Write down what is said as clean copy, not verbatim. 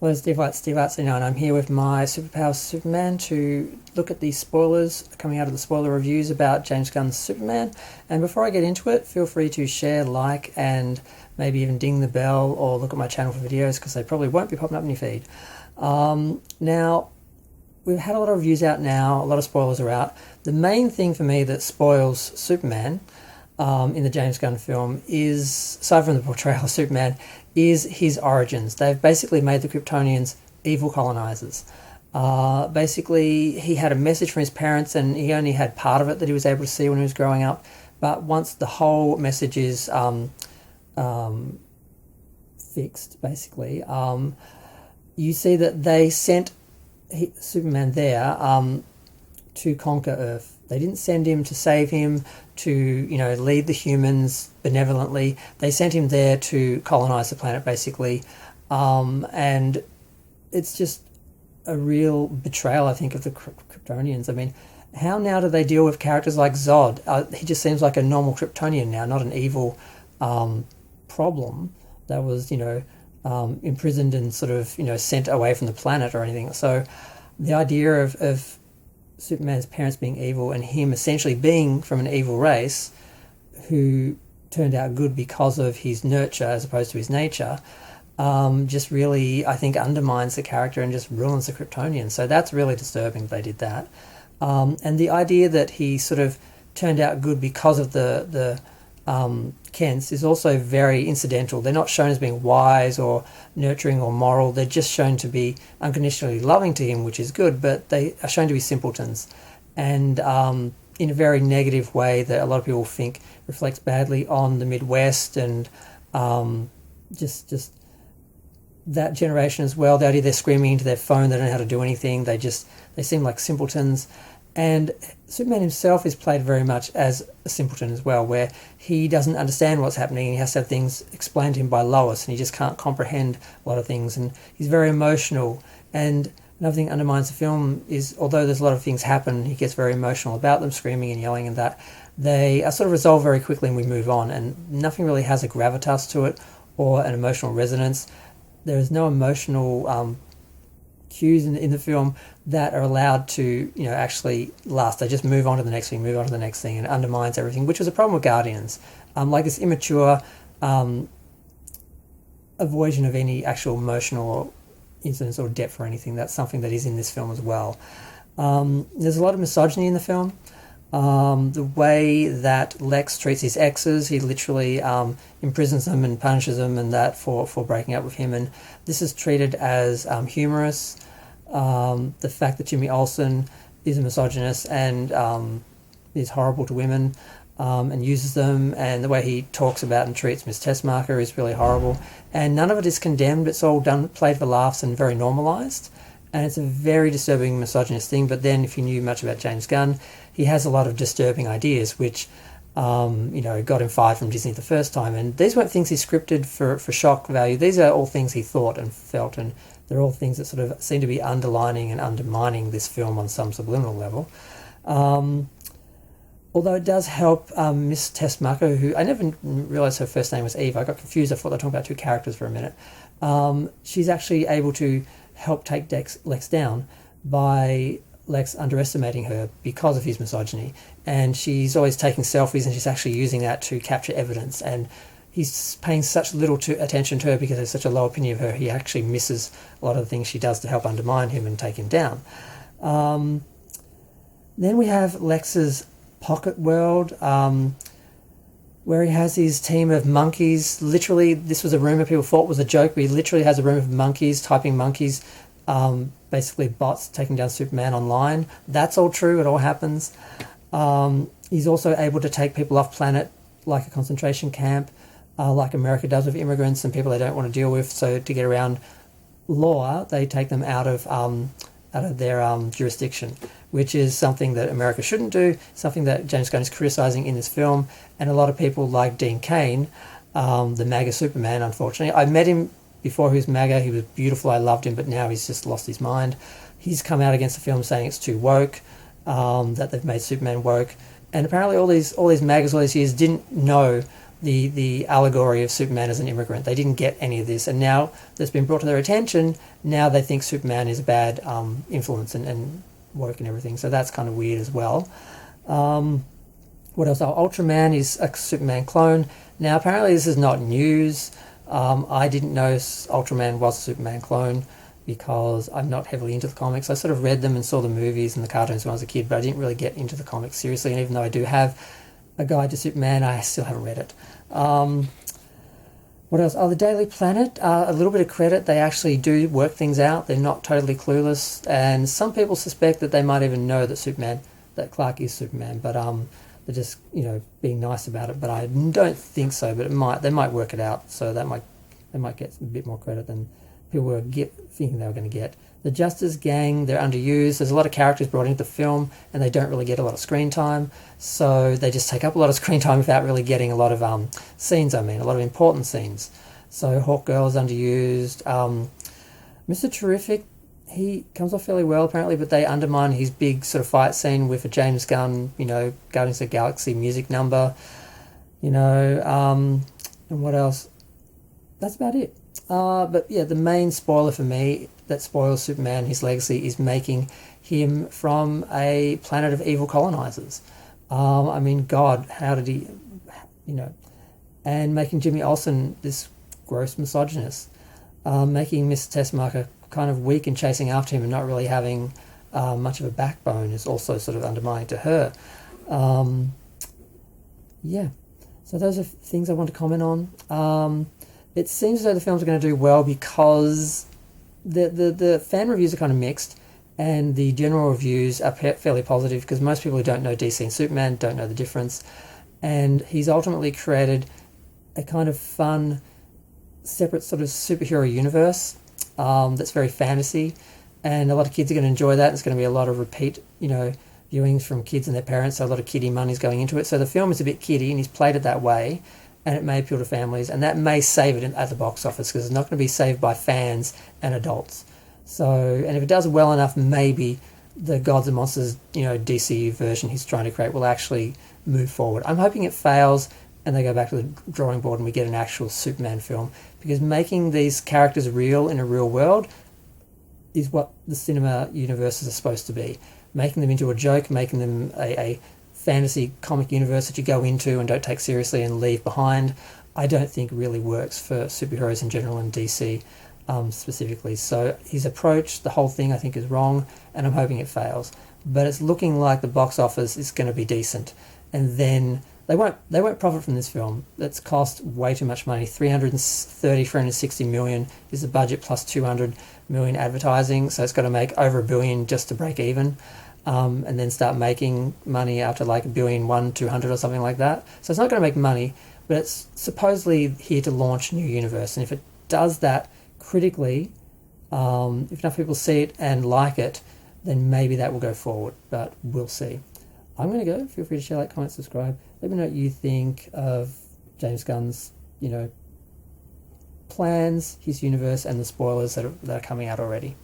Hello, Steve White, Steve Artsino, and I'm here with my Superpower Superman to look at the spoilers coming out of the spoiler reviews about James Gunn's Superman. And before I get into it, feel free to share, like, and maybe even ding the bell or look at my channel for videos because they probably won't be popping up in your feed. Now, we've had a lot of reviews out now, a lot of spoilers are out. The main thing for me that spoils Superman in the James Gunn film is, aside from the portrayal of Superman, is his origins. They've basically made the Kryptonians evil colonizers. Basically, he had a message from his parents and he only had part of it that he was able to see when he was growing up. But once the whole message is fixed, basically, you see that they sent Superman there to conquer Earth. They didn't send him to save him, to, lead the humans benevolently. They sent him there to colonize the planet, basically. And it's just a real betrayal, I think, of the Kryptonians. I mean, how now do they deal with characters like Zod? He just seems like a normal Kryptonian now, not an evil problem that was, imprisoned and sort of, sent away from the planet or anything. So the idea of Superman's parents being evil and him essentially being from an evil race who turned out good because of his nurture as opposed to his nature, just really, I think, undermines the character and just ruins the Kryptonians. So that's really disturbing they did that. And the idea that he sort of turned out good because of the Kents is also very incidental. They're not shown as being wise or nurturing or moral. They're just shown to be unconditionally loving to him, which is good, but they are shown to be simpletons. And in a very negative way that a lot of people think reflects badly on the Midwest and just that generation as well. The idea they're screaming into their phone, they don't know how to do anything. They seem like simpletons. And Superman himself is played very much as a simpleton as well, where he doesn't understand what's happening and he has to have things explained to him by Lois and he just can't comprehend a lot of things, and he's very emotional. And another thing that undermines the film is, although there's a lot of things happen, he gets very emotional about them, screaming and yelling, and that they are sort of resolved very quickly and we move on, and nothing really has a gravitas to it or an emotional resonance. There is no emotional cues in the film that are allowed to actually last. They just move on to the next thing, and it undermines everything, which was a problem with Guardians. Like this immature avoidance of any actual emotional incidents or depth or anything. That's something that is in this film as well. There's a lot of misogyny in the film. The way that Lex treats his exes, he literally imprisons them and punishes them and that for breaking up with him, and this is treated as humorous. The fact that Jimmy Olsen is a misogynist and is horrible to women and uses them, and the way he talks about and treats Miss Tessmacher is really horrible, and none of it is condemned. It's all played for laughs and very normalised, and it's a very disturbing misogynist thing. But then if you knew much about James Gunn, he has a lot of disturbing ideas which got him fired from Disney the first time, and these weren't things he scripted for shock value. These are all things he thought and felt, and they're all things that sort of seem to be underlining and undermining this film on some subliminal level. Although it does help Miss Tessmacher, who I never realised her first name was Eve. I got confused. I thought they were talking about two characters for a minute. She's actually able to help take Lex down by Lex underestimating her because of his misogyny, and she's always taking selfies and she's actually using that to capture evidence, and he's paying such little attention to her because there's such a low opinion of her. He actually misses a lot of the things she does to help undermine him and take him down. Then we have Lex's pocket world, where he has his team of monkeys. Literally, this was a rumour people thought was a joke, but he literally has a room of monkeys, typing monkeys, basically bots taking down Superman online. That's all true. It all happens. He's also able to take people off planet, like a concentration camp, like America does with immigrants and people they don't want to deal with. So to get around law, they take them out of their jurisdiction, which is something that America shouldn't do, something that James Gunn is criticising in this film. And a lot of people like Dean Cain, the MAGA Superman, unfortunately. I met him before he was MAGA. He was beautiful. I loved him, but now he's just lost his mind. He's come out against the film saying it's too woke, that they've made Superman woke. And apparently all these MAGAs all these years didn't know the allegory of Superman as an immigrant. They didn't get any of this, and now that's been brought to their attention. Now they think Superman is a bad influence and woke and everything. So that's kind of weird as well. What else? Oh, Ultraman is a Superman clone. Now apparently this is not news. I didn't know Ultraman was a Superman clone because I'm not heavily into the comics. I sort of read them and saw the movies and the cartoons when I was a kid, but I didn't really get into the comics seriously. And even though I do have a guide to Superman, I still haven't read it. What else? Oh, the Daily Planet. A little bit of credit. They actually do work things out. They're not totally clueless. And some people suspect that they might even know that Clark is Superman. But they're just, being nice about it. But I don't think so. But they might work it out. So they might get a bit more credit than people were thinking they were going to get. The Justice Gang, they're underused. There's a lot of characters brought into the film, and they don't really get a lot of screen time. So they just take up a lot of screen time without really getting a lot of scenes. A lot of important scenes. So Hawkgirl is underused. Mr. Terrific, he comes off fairly well apparently, but they undermine his big sort of fight scene with a James Gunn, Guardians of the Galaxy music number. And what else? That's about it. But yeah, the main spoiler for me that spoils Superman, his legacy, is making him from a planet of evil colonizers. God, how did he, and making Jimmy Olsen this gross misogynist, making Mr. Tessmacher kind of weak and chasing after him and not really having much of a backbone is also sort of undermining to her. Yeah, so those are things I want to comment on. It seems as though the films are going to do well because the fan reviews are kind of mixed, and the general reviews are fairly positive because most people who don't know DC and Superman don't know the difference. And he's ultimately created a kind of fun, separate sort of superhero universe that's very fantasy, and a lot of kids are going to enjoy that. There's going to be a lot of repeat, viewings from kids and their parents, so a lot of kiddie money's going into it. So the film is a bit kiddie, and he's played it that way, and it may appeal to families, and that may save it at the box office because it's not going to be saved by fans and adults. So, and if it does well enough, maybe the Gods and Monsters, DC version he's trying to create will actually move forward. I'm hoping it fails and they go back to the drawing board and we get an actual Superman film, because making these characters real in a real world is what the cinema universes are supposed to be. Making them into a joke, making them a fantasy comic universe that you go into and don't take seriously and leave behind, I don't think really works for superheroes in general and DC specifically. So his approach, the whole thing, I think is wrong, and I'm hoping it fails. But it's looking like the box office is going to be decent, and then they won't profit from this film. That's cost way too much money. 360 million is the budget plus 200 million advertising, so it's got to make over $1 billion just to break even. And then start making money after like $1 billion, 200 or something like that. So it's not going to make money, but it's supposedly here to launch a new universe. And if it does that critically, if enough people see it and like it, then maybe that will go forward. But we'll see. I'm going to go. Feel free to share, like, comment, subscribe. Let me know what you think of James Gunn's, plans, his universe, and the spoilers that are coming out already.